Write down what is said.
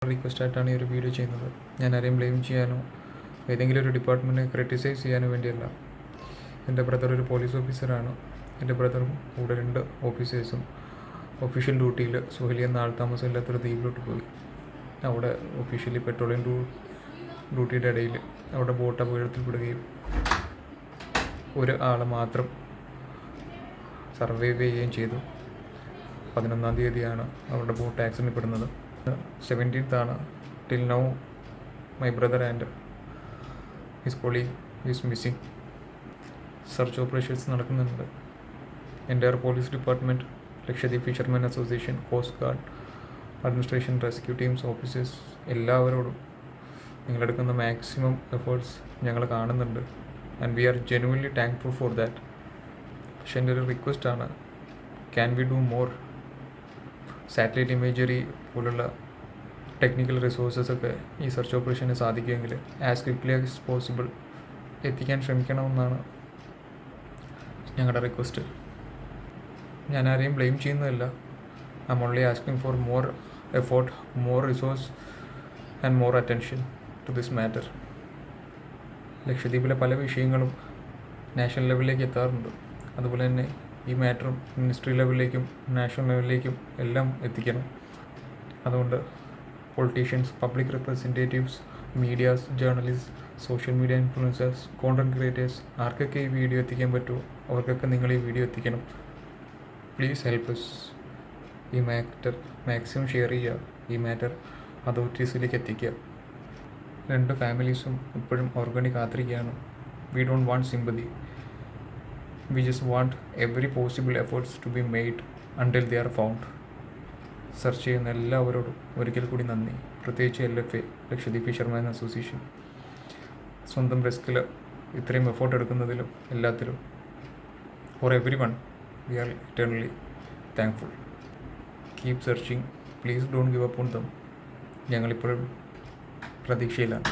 റിക്വസ്റ്റായിട്ടാണ് ഈ ഒരു വീഡിയോ ചെയ്യുന്നത്. ഞാൻ ആരെയും ബ്ലെയിം ചെയ്യാനോ ഏതെങ്കിലും ഒരു ഡിപ്പാർട്ട്മെൻറ്റിനെ ക്രിട്ടിസൈസ് ചെയ്യാനോ വേണ്ടിയല്ല. എൻ്റെ ബ്രദർ ഒരു പോലീസ് ഓഫീസറാണ്. എൻ്റെ ബ്രദറും കൂടെ 2 ഓഫീസേഴ്സും ഒഫീഷ്യൽ ഡ്യൂട്ടിയിൽ സുഹലി എന്ന ആൾ താമസമില്ലാത്തൊരു ദ്വീപിലോട്ട് പോയി. അവിടെ ഒഫീഷ്യലി പെട്രോളിയം ഡ്യൂട്ടിയുടെ ഇടയിൽ അവിടെ ബോട്ട് അപകടത്തിൽപ്പെടുകയും ഒരു ആളെ മാത്രം സർവൈവ് ചെയ്യുകയും ചെയ്തു. 11-ാം തീയതിയാണ് അവരുടെ ബോട്ട് ആക്സിഡൻറ്റ് പെടുന്നത്. 17th ആണ്. Till now my brother and his colleague is missing. Search operations നടക്കുന്നുണ്ട്. Entire police department, Lakshadweep fishermen association, coast guard, administration, rescue teams, officers എല്ലാവരോടും നിങ്ങളെടുക്കുന്ന മാക്സിമം എഫേർട്സ് ഞങ്ങൾ കാണുന്നുണ്ട്. And we are genuinely thankful for that. പക്ഷെ എൻ്റെ ഒരു റിക്വസ്റ്റാണ്, can we do more? Satellite imagery പോലുള്ള ടെക്നിക്കൽ റിസോഴ്സസൊക്കെ ഈ സെർച്ച് ഓപ്പറേഷന് സാധിക്കുമെങ്കിൽ ആസ് ക്വിക്ക്ലി ആസ് പോസിബിൾ എത്തിക്കാൻ ശ്രമിക്കണമെന്നാണ് ഞങ്ങളുടെ റിക്വസ്റ്റ്. ഞാൻ ആരെയും ബ്ലെയിം ചെയ്യുന്നതല്ല. I am only asking for more effort, more resource and more attention to this matter. ലക്ഷദ്വീപിലെ പല വിഷയങ്ങളും നാഷണൽ ലെവലിലേക്ക് എത്താറുണ്ട്. അതുപോലെ തന്നെ ഈ മാറ്ററും മിനിസ്ട്രി ലെവലിലേക്കും നാഷണൽ ലെവലിലേക്കും എല്ലാം എത്തിക്കണം. അതുകൊണ്ട് politicians, public representatives, medias, journalist, social media influencers, content creators ആർക്കൊക്കെ ഈ വീഡിയോ എത്തിക്കാൻ പറ്റുമോ അവർക്കൊക്കെ നിങ്ങൾ ഈ വീഡിയോ എത്തിക്കണം. Please help us. ഈ മാറ്റർ മാക്സിമം ഷെയർ ചെയ്യുക. ഈ മാറ്റർ അതോറിറ്റീസിലേക്ക് എത്തിക്കുക. 2 ഫാമിലീസും ഇപ്പോഴും ഓർഗാനിക് കാത്തിരിക്കുകയാണ്. We don't want sympathy. We just want every possible efforts to be made until they are found. Search ചെയ്യുന്ന എല്ലാവരോടും ഒരിക്കൽ കൂടി നന്ദി. പ്രത്യേകിച്ച് LFA, ലക്ഷദ്വീപ് ഫിഷർമാൻ അസോസിയേഷൻ, സ്വന്തം റിസ്കിൽ ഇത്രയും എഫേർട്ട് എടുക്കുന്നതിലും എല്ലാത്തിലും for every one we are eternally thankful. Keep searching. Please don't give up on them. ഞങ്ങളിപ്പോഴും പ്രതീക്ഷയിലാണ്.